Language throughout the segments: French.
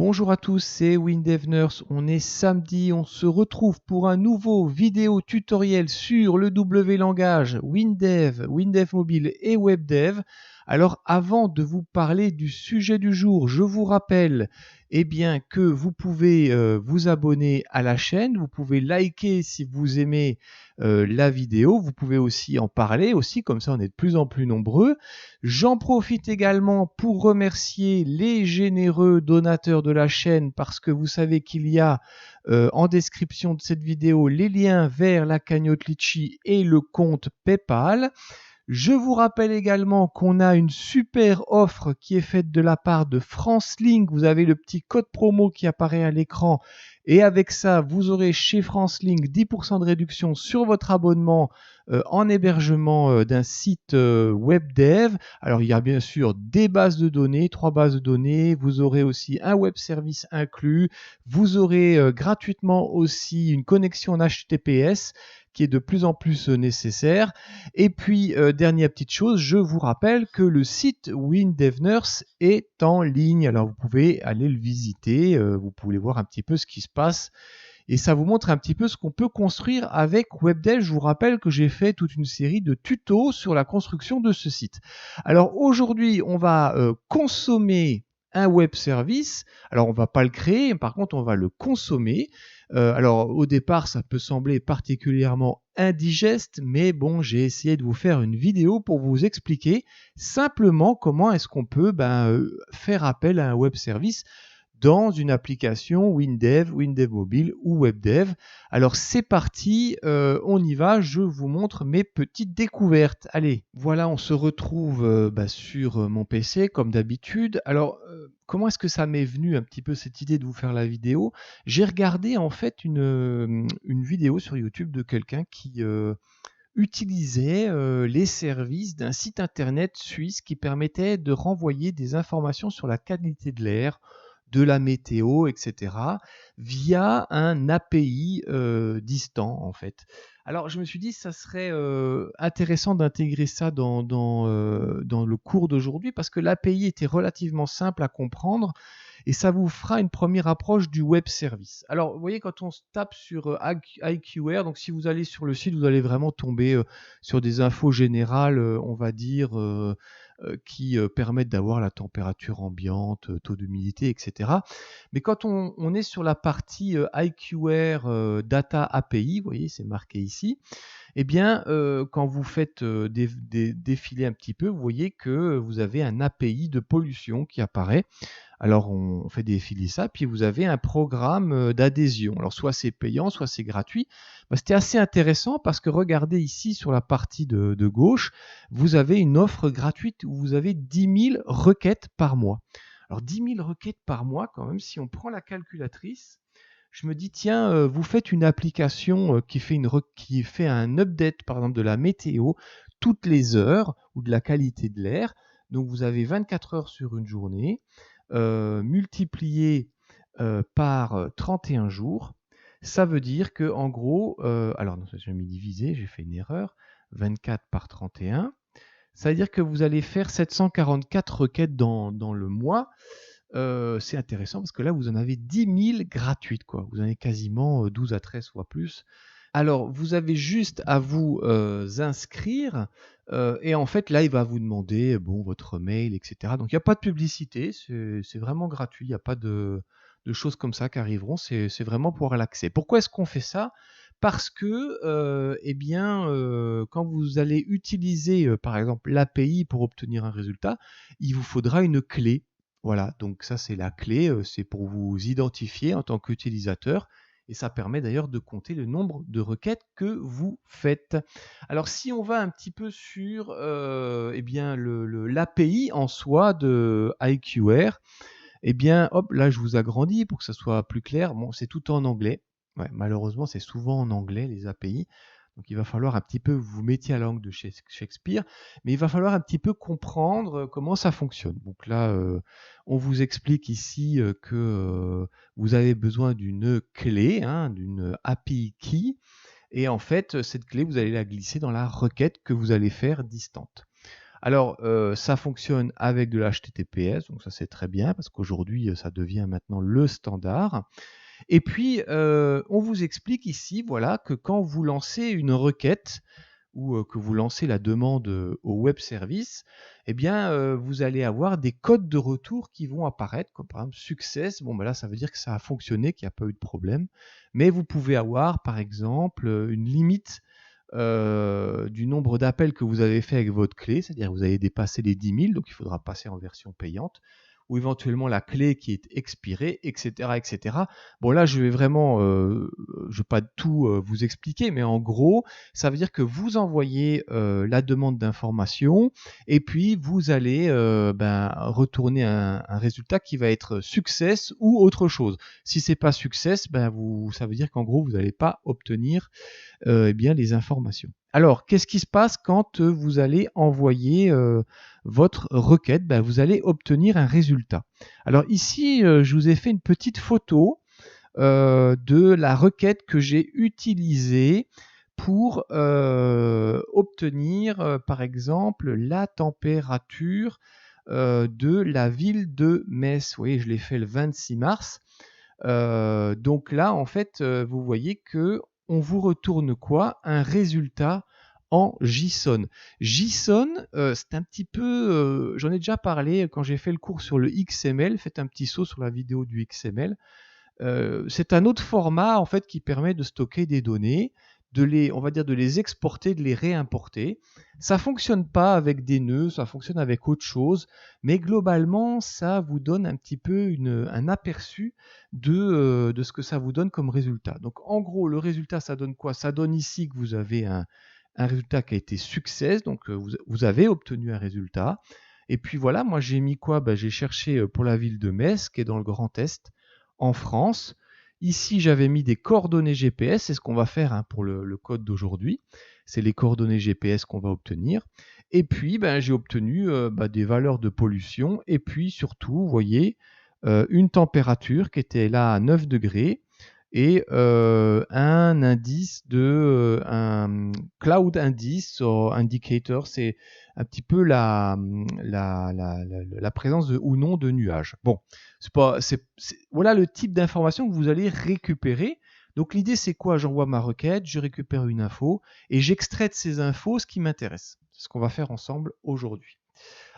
Bonjour à tous, c'est WinDevNurse. On est samedi, on se retrouve pour un nouveau vidéo tutoriel sur le W langage WinDev, WinDev Mobile et WebDev. Alors avant de vous parler du sujet du jour, je vous rappelle que vous pouvez vous abonner à la chaîne, vous pouvez liker si vous aimez la vidéo, vous pouvez aussi en parler aussi, comme ça on est de plus en plus nombreux. J'en profite également pour remercier les généreux donateurs de la chaîne parce que vous savez qu'il y a en description de cette vidéo les liens vers la cagnotte Litchi et le compte PayPal. Je vous rappelle également qu'on a une super offre qui est faite de la part de FranceLink. Vous avez le petit code promo qui apparaît à l'écran et avec ça, vous aurez chez FranceLink 10% de réduction sur votre abonnement en hébergement d'un site WebDev. Alors, il y a bien sûr des bases de données, 3 bases de données. Vous aurez aussi un web service inclus. Vous aurez gratuitement aussi une connexion en HTTPS qui est de plus en plus nécessaire. Et puis, dernière petite chose, je vous rappelle que le site WinDevNurse est en ligne. Alors, vous pouvez aller le visiter, vous pouvez voir un petit peu ce qui se passe. Et ça vous montre un petit peu ce qu'on peut construire avec WebDev. Je vous rappelle que j'ai fait toute une série de tutos sur la construction de ce site. Alors, aujourd'hui, on va consommer un web service. Alors, on ne va pas le créer, par contre, on va le consommer. Alors au départ, ça peut sembler particulièrement indigeste, mais bon, j'ai essayé de vous faire une vidéo pour vous expliquer simplement comment est-ce qu'on peut faire appel à un web service dans une application WinDev, WinDev Mobile ou WebDev. Alors c'est parti, on y va, je vous montre mes petites découvertes. Allez, voilà, on se retrouve sur mon PC comme d'habitude. Alors comment est-ce que ça m'est venu un petit peu cette idée de vous faire la vidéo? J'ai regardé en fait une vidéo sur YouTube de quelqu'un qui utilisait les services d'un site internet suisse qui permettait de renvoyer des informations sur la qualité de l'air, de la météo, etc., via un API distant, en fait. Alors, je me suis dit, ça serait intéressant d'intégrer ça dans le cours d'aujourd'hui, parce que l'API était relativement simple à comprendre, et ça vous fera une première approche du web service. Alors, vous voyez, quand on se tape sur IQR, donc si vous allez sur le site, vous allez vraiment tomber sur des infos générales, on va dire, qui permettent d'avoir la température ambiante, taux d'humidité, etc. Mais quand on est sur la partie IQR Data API, vous voyez, c'est marqué ici, eh bien, quand vous faites défiler un petit peu, vous voyez que vous avez un API de pollution qui apparaît. Alors, on fait défiler ça, puis vous avez un programme d'adhésion. Alors, soit c'est payant, soit c'est gratuit. C'était assez intéressant parce que regardez ici sur la partie de gauche, vous avez une offre gratuite où vous avez 10 000 requêtes par mois. Alors, 10 000 requêtes par mois, quand même, si on prend la calculatrice, je me dis, tiens, vous faites une application qui fait un update, par exemple, de la météo toutes les heures ou de la qualité de l'air. Donc, vous avez 24 heures sur une journée, multiplié par 31 jours. Ça veut dire que, en gros, alors non, j'ai mis divisé, j'ai fait une erreur, 24 par 31. Ça veut dire que vous allez faire 744 requêtes dans le mois. C'est intéressant parce que là, vous en avez 10 000 gratuites, quoi. Vous en avez quasiment 12 à 13 fois plus. Alors, vous avez juste à vous inscrire et en fait, là, il va vous demander votre mail, etc. Donc, il n'y a pas de publicité, c'est vraiment gratuit. Il n'y a pas de choses comme ça qui arriveront. C'est vraiment pour avoir l'accès. Pourquoi est-ce qu'on fait ça? Parce que, quand vous allez utiliser, par exemple, l'API pour obtenir un résultat, il vous faudra une clé. Voilà, donc ça c'est la clé, c'est pour vous identifier en tant qu'utilisateur et ça permet d'ailleurs de compter le nombre de requêtes que vous faites. Alors si on va un petit peu sur l'API en soi de IQR, hop, là je vous agrandis pour que ça soit plus clair. Bon, c'est tout en anglais. Ouais, malheureusement, c'est souvent en anglais les API. Donc il va falloir un petit peu vous mettiez à la langue de Shakespeare, mais il va falloir un petit peu comprendre comment ça fonctionne. Donc là, on vous explique ici que vous avez besoin d'une clé, d'une API key, et en fait, cette clé, vous allez la glisser dans la requête que vous allez faire distante. Alors, ça fonctionne avec de l'HTTPS, donc ça c'est très bien parce qu'aujourd'hui ça devient maintenant le standard. Et puis, on vous explique ici, voilà, que quand vous lancez une requête ou que vous lancez la demande au web service, eh bien, vous allez avoir des codes de retour qui vont apparaître, comme par exemple success. Bon, ben là, ça veut dire que ça a fonctionné, qu'il n'y a pas eu de problème. Mais vous pouvez avoir, par exemple, une limite du nombre d'appels que vous avez fait avec votre clé, c'est-à-dire que vous avez dépassé les 10 000, donc il faudra passer en version payante, ou éventuellement la clé qui est expirée, etc., etc. Bon, là, je vais vraiment, je vais pas tout vous expliquer, mais en gros, ça veut dire que vous envoyez la demande d'information et puis vous allez retourner un résultat qui va être success ou autre chose. Si c'est pas success, ça veut dire qu'en gros, vous n'allez pas obtenir les informations. Alors, qu'est-ce qui se passe quand vous allez envoyer votre requête? Vous allez obtenir un résultat. Alors ici, je vous ai fait une petite photo de la requête que j'ai utilisée pour obtenir, par exemple, la température de la ville de Metz. Vous voyez, je l'ai fait le 26 mars. Donc là, en fait, vous voyez que on vous retourne quoi? Un résultat en JSON. JSON, c'est un petit peu, j'en ai déjà parlé quand j'ai fait le cours sur le XML. Faites un petit saut sur la vidéo du XML. C'est un autre format en fait qui permet de stocker des données, on va dire de les exporter, de les réimporter. Ça fonctionne pas avec des nœuds, ça fonctionne avec autre chose, mais globalement ça vous donne un petit peu un aperçu de ce que ça vous donne comme résultat. Donc en gros le résultat ça donne quoi? Ça donne ici que vous avez un résultat qui a été success, donc vous avez obtenu un résultat. Et puis voilà, moi j'ai mis quoi? J'ai cherché pour la ville de Metz qui est dans le Grand Est en France. Ici, j'avais mis des coordonnées GPS, c'est ce qu'on va faire pour le code d'aujourd'hui. C'est les coordonnées GPS qu'on va obtenir. Et puis, j'ai obtenu des valeurs de pollution. Et puis, surtout, vous voyez, une température qui était là à 9 degrés et un indice un cloud indice ou indicator, c'est un petit peu la présence ou non de nuages. Bon, voilà le type d'information que vous allez récupérer. Donc l'idée c'est quoi? J'envoie ma requête, je récupère une info et j'extrais de ces infos ce qui m'intéresse. C'est ce qu'on va faire ensemble aujourd'hui.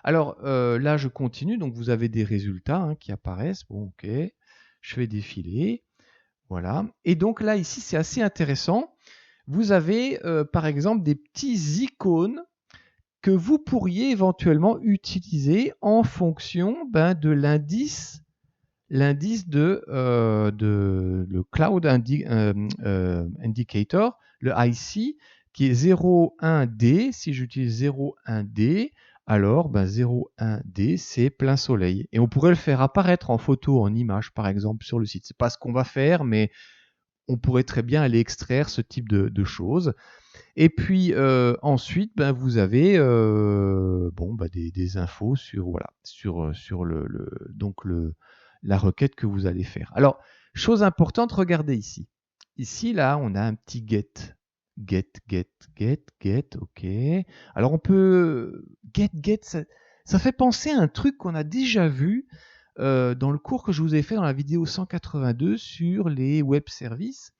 Alors là je continue, donc vous avez des résultats qui apparaissent. Bon, ok, je fais défiler. Voilà. Et donc là, ici, c'est assez intéressant. Vous avez, par exemple, des petits icônes que vous pourriez éventuellement utiliser en fonction de l'indice de le Cloud Indicator, le IC, qui est 0,1D. Si j'utilise 0,1D, alors 0,1D, c'est plein soleil. Et on pourrait le faire apparaître en photo, en image, par exemple, sur le site. C'est pas ce qu'on va faire, mais on pourrait très bien aller extraire ce type de choses. Et puis ensuite, vous avez des infos sur la requête que vous allez faire. Alors, chose importante, regardez ici. Ici, là, on a un petit get. Get, ok. Alors, on peut... Get, ça fait penser à un truc qu'on a déjà vu dans le cours que je vous ai fait dans la vidéo 182 sur les web services.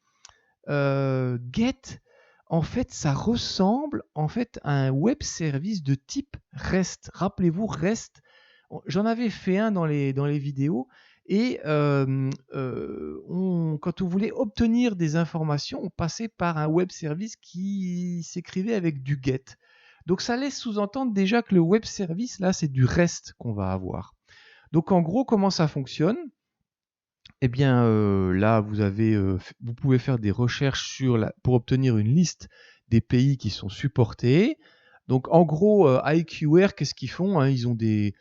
Get, en fait, ça ressemble en fait à un web service de type REST. Rappelez-vous, REST, j'en avais fait un dans les vidéos et quand on voulait obtenir des informations, on passait par un web service qui s'écrivait avec du get. Donc ça laisse sous-entendre déjà que le web service, là, c'est du REST qu'on va avoir. Donc en gros, comment ça fonctionne? Eh bien, là, vous pouvez faire des recherches pour obtenir une liste des pays qui sont supportés. Donc, en gros, IQR, qu'est-ce qu'ils font? Ils ont des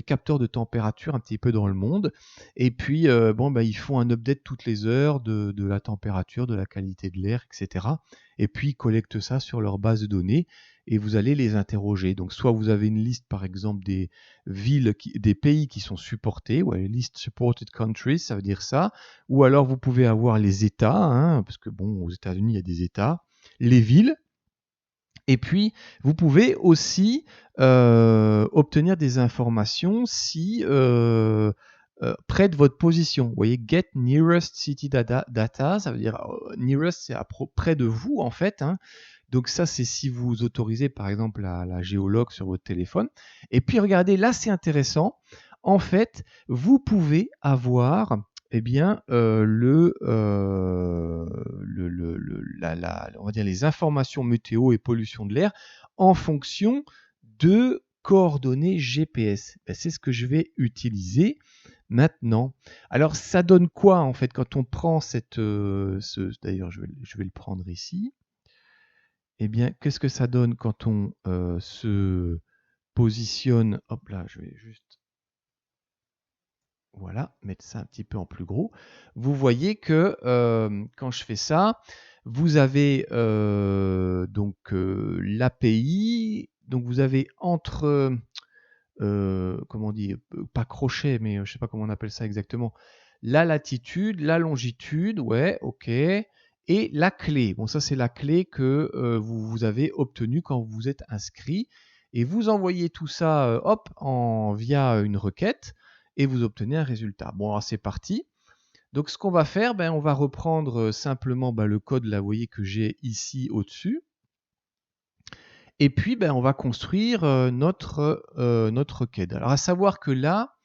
capteurs de température un petit peu dans le monde. Et puis, ils font un update toutes les heures de la température, de la qualité de l'air, etc. Et puis, ils collectent ça sur leur base de données et vous allez les interroger. Donc, soit vous avez une liste, par exemple, des pays qui sont supportés, ouais, list supported countries, ça veut dire ça. Ou alors, vous pouvez avoir les États, parce que aux États-Unis, il y a des États, les villes, Et puis, vous pouvez aussi obtenir des informations si près de votre position. Vous voyez, get nearest city data, ça veut dire nearest, c'est près de vous en fait. Hein. Donc ça, c'est si vous autorisez par exemple la géologue sur votre téléphone. Et puis regardez, là c'est intéressant. En fait, vous pouvez avoir eh bien, on va dire les informations météo et pollution de l'air en fonction de coordonnées GPS. Ben, c'est ce que je vais utiliser maintenant. Alors, ça donne quoi en fait quand on prend d'ailleurs, je vais le prendre ici. Eh bien, qu'est-ce que ça donne quand on se positionne? Hop là, je vais juste voilà, mettre ça un petit peu en plus gros. Vous voyez que quand je fais ça, vous avez donc l'API. Donc vous avez entre, comment on dit, pas crochet, mais je ne sais pas comment on appelle ça exactement, la latitude, la longitude, ouais, ok, et la clé. Bon, ça c'est la clé que vous avez obtenue quand vous vous êtes inscrit. Et vous envoyez tout ça, hop, via une requête et vous obtenez un résultat. Bon, alors c'est parti. Donc ce qu'on va faire, ben, on va reprendre simplement le code là, vous voyez que j'ai ici au-dessus. Et puis ben, on va construire notre requête. Alors à savoir que là,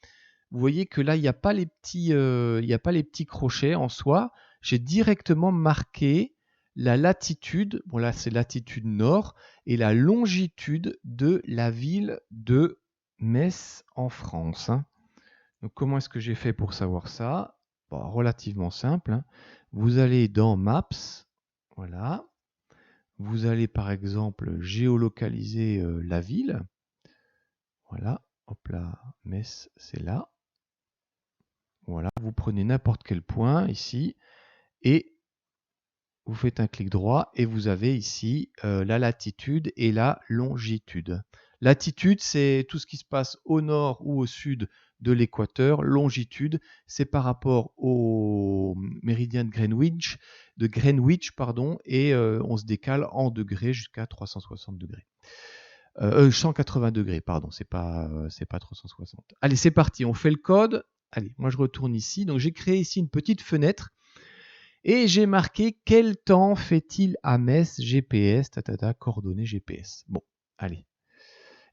vous voyez que là, il n'y a pas les petits crochets en soi. J'ai directement marqué la latitude, bon là c'est latitude nord, et la longitude de la ville de Metz en France. Hein. Donc comment est-ce que j'ai fait pour savoir ça? Bon, relativement simple. Hein. Vous allez dans Maps, voilà. Vous allez par exemple géolocaliser la ville. Voilà, hop là, Metz, c'est là. Voilà, vous prenez n'importe quel point ici et vous faites un clic droit et vous avez ici la latitude et la longitude. Latitude, c'est tout ce qui se passe au nord ou au sud de l'équateur. Longitude, c'est par rapport au méridien de Greenwich, et on se décale en degrés jusqu'à 360 degrés. 180 degrés, pardon, c'est pas 360. Allez, c'est parti, on fait le code. Allez, moi je retourne ici. Donc j'ai créé ici une petite fenêtre et j'ai marqué quel temps fait-il à Metz GPS, coordonnées GPS. Bon, allez.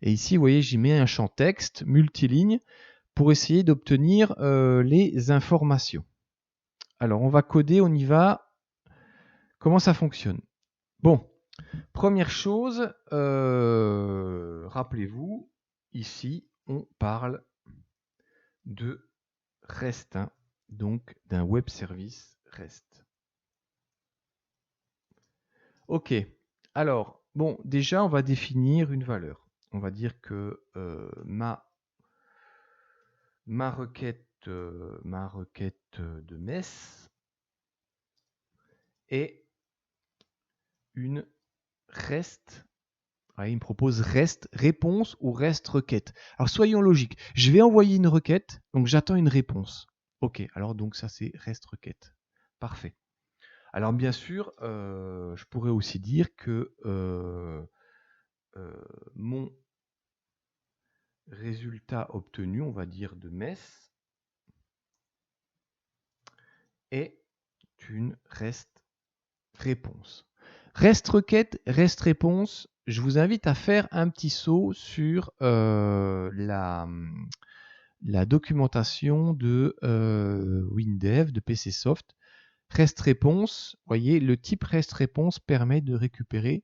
Et ici, vous voyez, j'y mets un champ texte multiligne pour essayer d'obtenir les informations. Alors, on va coder, on y va. Comment ça fonctionne? Bon, première chose, rappelez-vous, ici, on parle de REST, hein, donc d'un web service REST. Ok, alors, bon, déjà, on va définir une valeur. On va dire que ma requête de Metz est une REST. Ah, il me propose REST réponse ou REST requête. Alors, soyons logiques. Je vais envoyer une requête, donc j'attends une réponse. Ok, alors donc ça c'est REST requête. Parfait. Alors bien sûr, je pourrais aussi dire que mon résultat obtenu, on va dire de Metz, est une REST réponse. REST requête, REST réponse, je vous invite à faire un petit saut sur la documentation de WinDev, de PCSoft. REST réponse, voyez, le type REST réponse permet de récupérer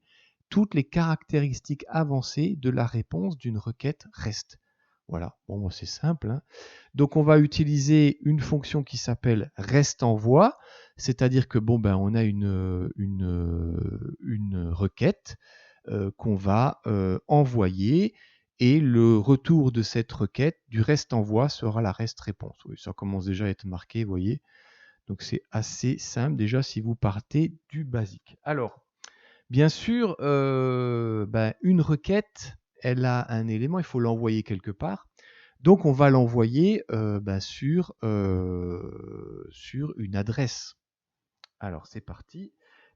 toutes les caractéristiques avancées de la réponse d'une requête REST. Voilà, bon, c'est simple. Hein. Donc, on va utiliser une fonction qui s'appelle REST envoi, c'est-à-dire que bon, ben, on a une requête qu'on va envoyer et le retour de cette requête du REST envoi sera la REST réponse. Oui, ça commence déjà à être marqué, vous voyez. Donc, c'est assez simple déjà si vous partez du basique. Alors, bien sûr, une requête, elle a un élément, il faut l'envoyer quelque part. Donc, on va l'envoyer sur une adresse. Alors, c'est parti.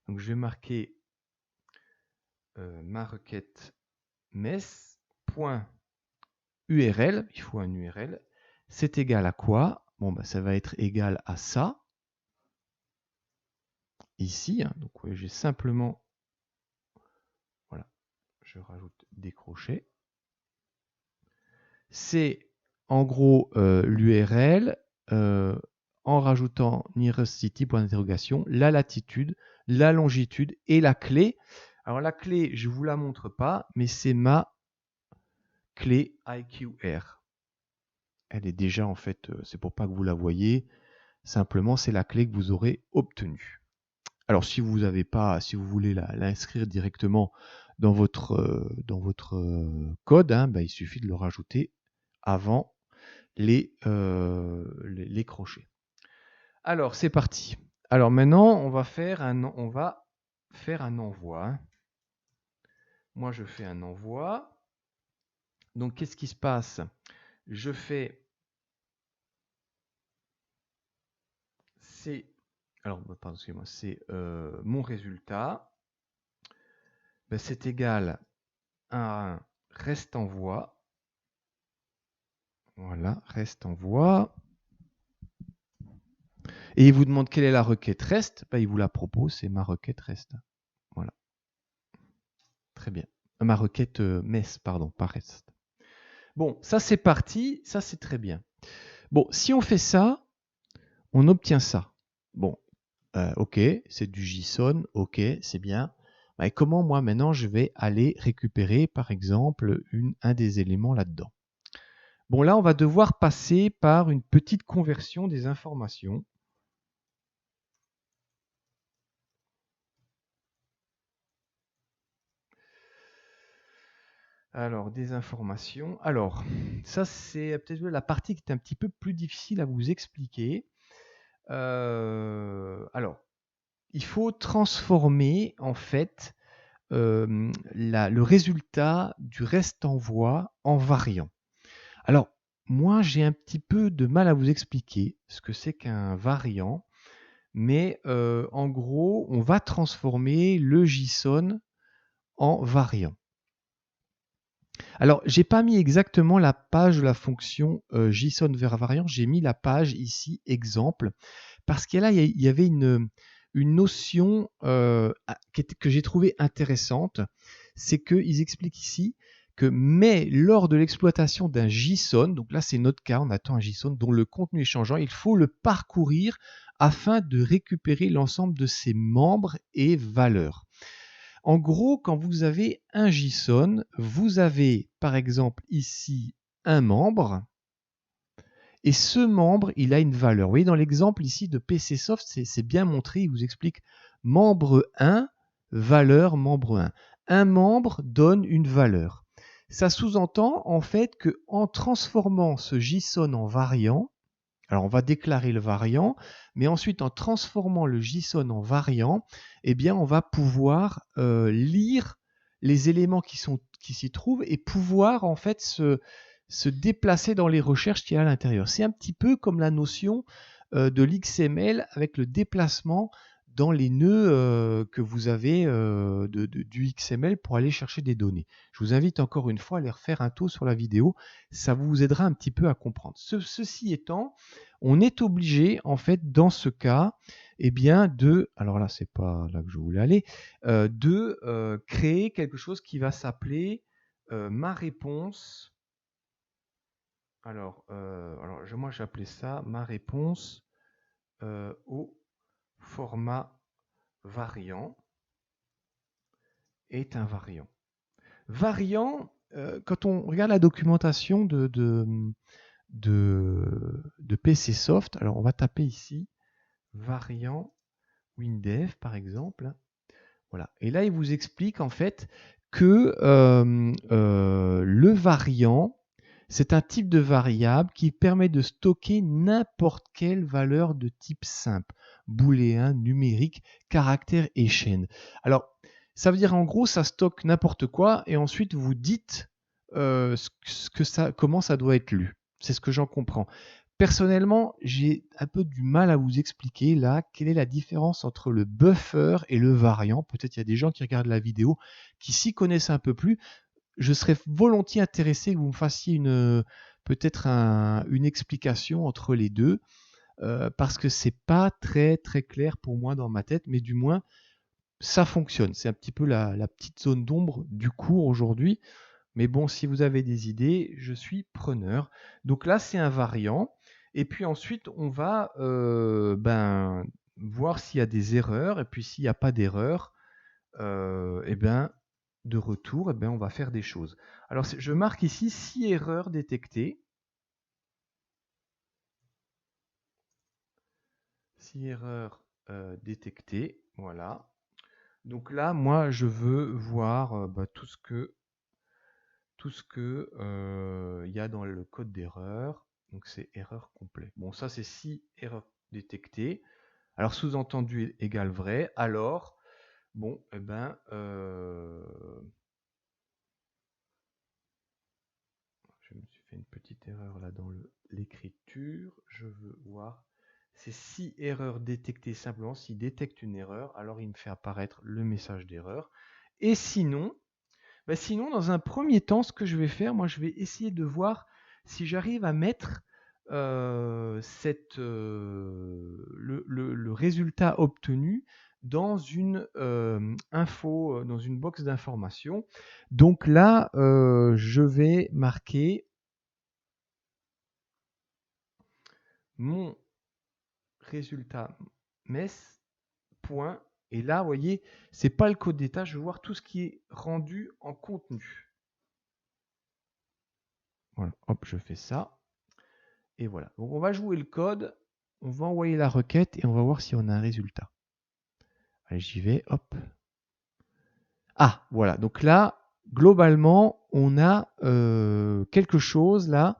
Donc, je vais marquer ma requête mess.url, il faut un URL, c'est égal à quoi? Bon, bah, ça va être égal à ça, ici. Hein. Donc, j'ai simplement, voilà, je rajoute des crochets. C'est en gros l'URL en rajoutant nearest city, point d'interrogation, la latitude, la longitude et la clé. Alors la clé, je ne vous la montre pas, mais c'est ma clé IQR. Elle est déjà en fait, c'est pour pas que vous la voyez, simplement c'est la clé que vous aurez obtenue. Alors si vous avez pas, si vous voulez l'inscrire directement dans votre code, hein, bah, il suffit de le rajouter avant les crochets. Alors c'est parti. Alors maintenant on va faire un envoi. Hein. Moi je fais un envoi. Donc qu'est-ce qui se passe? Je fais pardon, excusez-moi, c'est mon résultat. Ben, c'est égal à un reste envoi. Voilà, reste envoi. Et il vous demande quelle est la requête reste. Ben, il vous la propose, c'est ma requête reste. Voilà. Très bien. Ma requête mess, pardon, pas reste. Bon, ça c'est parti, ça c'est très bien. Bon, si on fait ça, on obtient ça. Bon, ok, c'est du JSON, ok, c'est bien. Et comment moi maintenant je vais aller récupérer par exemple un des éléments là-dedans? Bon, là on va devoir passer par une petite conversion des informations. Alors, des informations. Alors, ça c'est peut-être la partie qui est un petit peu plus difficile à vous expliquer. Alors, il faut transformer en fait le résultat du reste envoi en variant. Alors, moi, j'ai un petit peu de mal à vous expliquer ce que c'est qu'un variant, mais en gros, on va transformer le JSON en variant. Alors, j'ai pas mis exactement la page de la fonction JSON vers variant, j'ai mis la page ici exemple, parce qu'il y avait une notion que j'ai trouvée intéressante, c'est qu'ils expliquent ici que mais lors de l'exploitation d'un JSON, donc là c'est notre cas, on attend un JSON dont le contenu est changeant, il faut le parcourir afin de récupérer l'ensemble de ses membres et valeurs. En gros, quand vous avez un JSON, vous avez par exemple ici un membre, et ce membre, il a une valeur. Vous voyez, dans l'exemple ici de PCSoft, c'est bien montré, il vous explique membre 1, valeur membre 1. Un membre donne une valeur. Ça sous-entend en fait qu'en transformant ce JSON en variant, alors on va déclarer le variant, mais ensuite en transformant le JSON en variant, eh bien on va pouvoir lire les éléments qui s'y trouvent et pouvoir en fait se déplacer dans les recherches qu'il y a à l'intérieur. C'est un petit peu comme la notion de l'XML avec le déplacement dans les nœuds que vous avez du XML pour aller chercher des données. Je vous invite encore une fois à aller refaire un tour sur la vidéo, ça vous aidera un petit peu à comprendre. Ceci étant, on est obligé en fait dans ce cas, eh bien alors là c'est pas là que je voulais aller, de créer quelque chose qui va s'appeler ma réponse. Alors, moi j'ai appelé ça ma réponse au format variant est un variant. Variant, quand on regarde la documentation de PCSoft, alors on va taper ici variant WinDev par exemple. Voilà. Et là, il vous explique en fait que le variant, c'est un type de variable qui permet de stocker n'importe quelle valeur de type simple, booléen, numérique, caractère et chaîne. Alors, ça veut dire en gros, ça stocke n'importe quoi et ensuite vous dites comment ça doit être lu. C'est ce que j'en comprends. Personnellement, j'ai un peu du mal à vous expliquer là quelle est la différence entre le buffer et le variant. Peut-être il y a des gens qui regardent la vidéo qui s'y connaissent un peu plus. Je serais volontiers intéressé que vous me fassiez peut-être une explication entre les deux, parce que c'est pas très très clair pour moi dans ma tête, mais du moins ça fonctionne. C'est un petit peu la petite zone d'ombre du cours aujourd'hui. Mais bon, si vous avez des idées, je suis preneur. Donc là, c'est un variant. Et puis ensuite, on va voir s'il y a des erreurs. Et puis s'il n'y a pas d'erreur, eh ben, de retour, eh ben, on va faire des choses. Alors, je marque ici 6 erreurs détectées. 6 erreurs détectées. Voilà. Donc là, moi, je veux voir tout ce que y a dans le code d'erreur. Donc c'est erreur complet. Bon, ça c'est 6 erreurs détectées. Alors sous-entendu égale vrai. Alors, bon, eh ben, je me suis fait une petite erreur là dans l'écriture. Je veux voir. C'est 6 erreurs détectées simplement. S'il détecte une erreur, alors il me fait apparaître le message d'erreur. Et sinon, sinon, dans un premier temps, ce que je vais faire, moi, je vais essayer de voir si j'arrive à mettre le résultat obtenu dans une info, dans une box d'information. Donc là, je vais marquer mon résultat MES. Point. Et là, vous voyez, c'est pas le code d'état. Je vais voir tout ce qui est rendu en contenu. Voilà, hop, je fais ça. Et voilà. Donc on va jouer le code, on va envoyer la requête et on va voir si on a un résultat. Allez, j'y vais, hop. Ah, voilà. Donc là, globalement, on a quelque chose là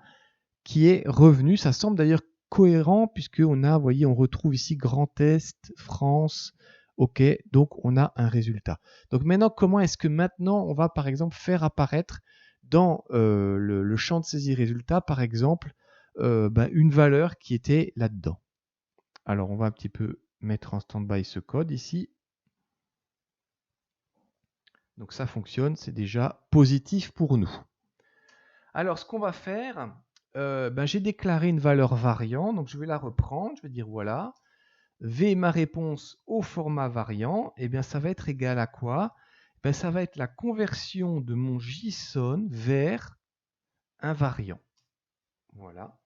qui est revenu. Ça semble d'ailleurs cohérent puisqu'on a, vous voyez, on retrouve ici Grand Est, France. OK, donc on a un résultat. Donc maintenant, comment est-ce que maintenant on va par exemple faire apparaître dans le champ de saisie résultat, par exemple, une valeur qui était là-dedans. Alors on va un petit peu mettre en stand-by ce code ici. Donc ça fonctionne, c'est déjà positif pour nous. Alors ce qu'on va faire, j'ai déclaré une valeur variant, donc je vais la reprendre, je vais dire voilà, V ma réponse au format variant, et bien ça va être égal à quoi? Ça va être la conversion de mon JSON vers un variant. Voilà.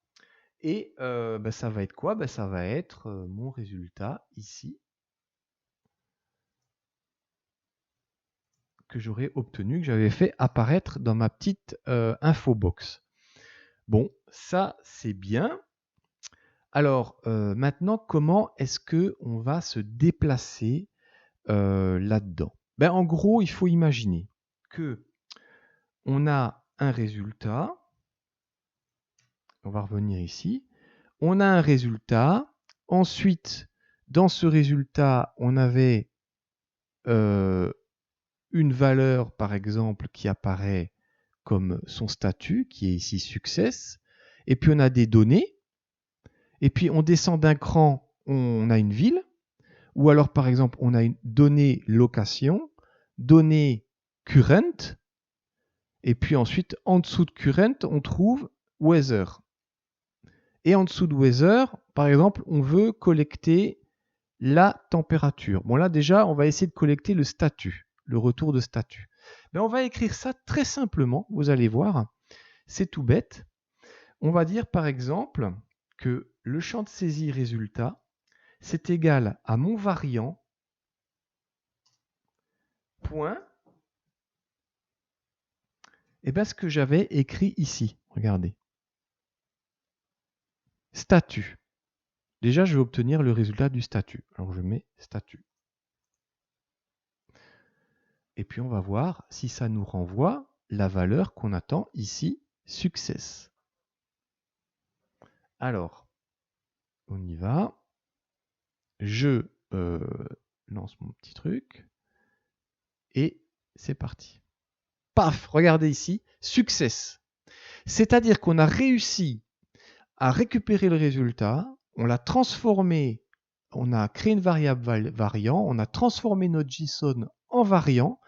Et ça va être quoi? Ça va être mon résultat ici que j'aurais obtenu, que j'avais fait apparaître dans ma petite infobox. Bon, ça c'est bien. Alors maintenant, comment est-ce que on va se déplacer là-dedans? En gros, il faut imaginer que on a un résultat. On va revenir ici. On a un résultat. Ensuite, dans ce résultat, on avait une valeur, par exemple, qui apparaît comme son statut, qui est ici success. Et puis on a des données. Et puis on descend d'un cran, on a une ville. Ou alors, par exemple, on a une donnée location, donnée current. Et puis ensuite, en dessous de current, on trouve weather. Et en dessous de weather, par exemple, on veut collecter la température. Bon là déjà, on va essayer de collecter le statut, le retour de statut. On va écrire ça très simplement, vous allez voir, c'est tout bête. On va dire par exemple que le champ de saisie résultat, c'est égal à mon variant, point, et ce que j'avais écrit ici, regardez. Statut. Déjà, je vais obtenir le résultat du statut. Alors je mets statut. Et puis on va voir si ça nous renvoie la valeur qu'on attend ici, success. Alors, on y va. Je lance mon petit truc. Et c'est parti. Paf, regardez ici, success. C'est-à-dire qu'on a réussi a récupéré le résultat, on l'a transformé, on a créé une variable variant, on a transformé notre JSON en variant,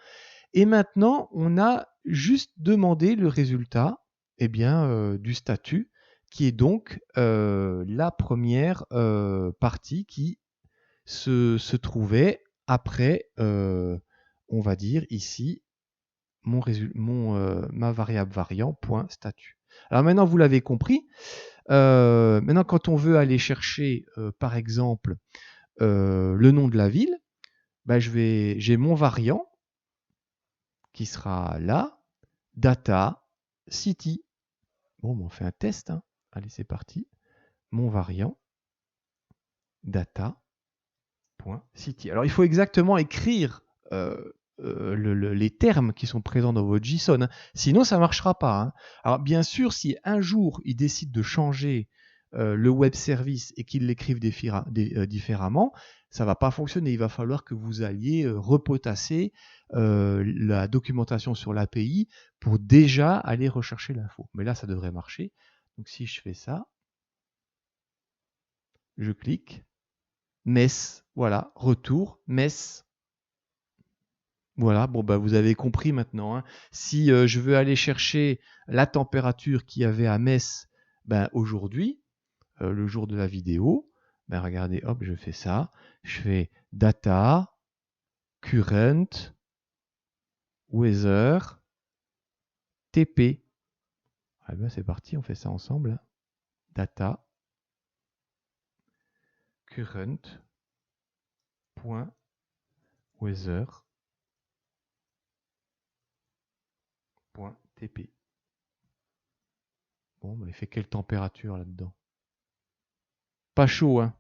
et maintenant on a juste demandé le résultat du statut, qui est donc la première partie qui se trouvait après, on va dire ici, ma variable variant.statut. Alors maintenant, vous l'avez compris. Maintenant, quand on veut aller chercher, par exemple, le nom de la ville, j'ai mon variant qui sera là, data, city. Bon, on fait un test, hein. Allez, c'est parti. Mon variant, data.city. Alors, il faut exactement écrire les termes qui sont présents dans votre JSON, hein. Sinon, ça ne marchera pas, hein. Alors, bien sûr, si un jour, ils décident de changer le web service et qu'ils l'écrivent différemment, ça ne va pas fonctionner. Il va falloir que vous alliez repotasser la documentation sur l'API pour déjà aller rechercher l'info. Mais là, ça devrait marcher. Donc, si je fais ça, je clique, MES, voilà, retour, MES. Voilà, bon vous avez compris maintenant, hein. Si je veux aller chercher la température qu'il y avait à Metz aujourd'hui, le jour de la vidéo, regardez, hop, je fais ça, je fais data, current, weather, TP. C'est parti, on fait ça ensemble, hein. Data, current, point, weather, point, TP. Bon, il fait quelle température là-dedans? Pas chaud, hein.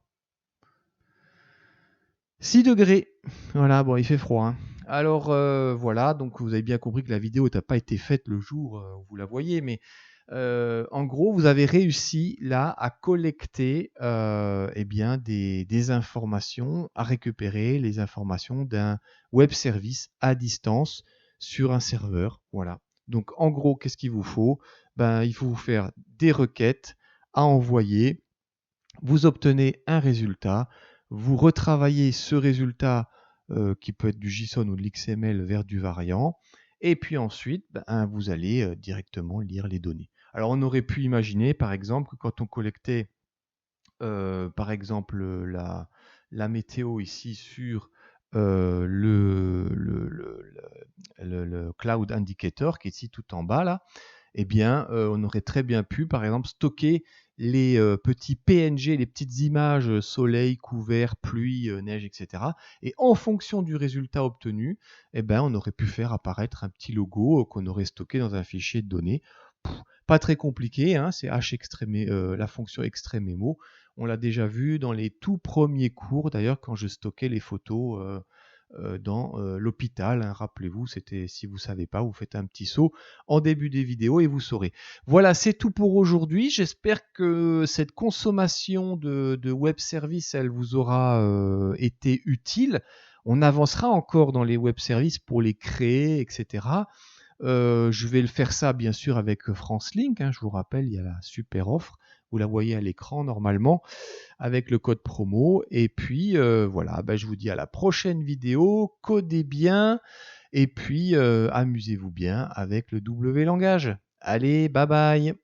6 degrés. Voilà, bon, il fait froid, hein. Alors, voilà, donc vous avez bien compris que la vidéo n'a pas été faite le jour où vous la voyez, mais en gros, vous avez réussi là à collecter des informations, à récupérer les informations d'un web service à distance sur un serveur. Voilà. Donc, en gros, qu'est-ce qu'il vous faut? Il faut vous faire des requêtes à envoyer. Vous obtenez un résultat, vous retravaillez ce résultat qui peut être du JSON ou de l'XML vers du variant, et puis ensuite, vous allez directement lire les données. Alors on aurait pu imaginer, par exemple, que quand on collectait, par exemple, la météo ici sur le Cloud Indicator, qui est ici tout en bas, là, on aurait très bien pu, par exemple, stocker les petits PNG, les petites images soleil, couvert, pluie, neige, etc. Et en fonction du résultat obtenu, on aurait pu faire apparaître un petit logo qu'on aurait stocké dans un fichier de données. Pas très compliqué, hein, c'est la fonction extrait mémo. On l'a déjà vu dans les tout premiers cours, d'ailleurs, quand je stockais les photos dans l'hôpital, hein. Rappelez-vous, si vous ne savez pas, vous faites un petit saut en début des vidéos et vous saurez. Voilà, c'est tout pour aujourd'hui. J'espère que cette consommation de web services, elle vous aura été utile. On avancera encore dans les web services pour les créer, etc. Je vais le faire ça bien sûr avec France Link, hein. Je vous rappelle, il y a la super offre. Vous la voyez à l'écran normalement avec le code promo. Et puis voilà, je vous dis à la prochaine vidéo. Codez bien et puis amusez-vous bien avec le W langage. Allez, bye bye.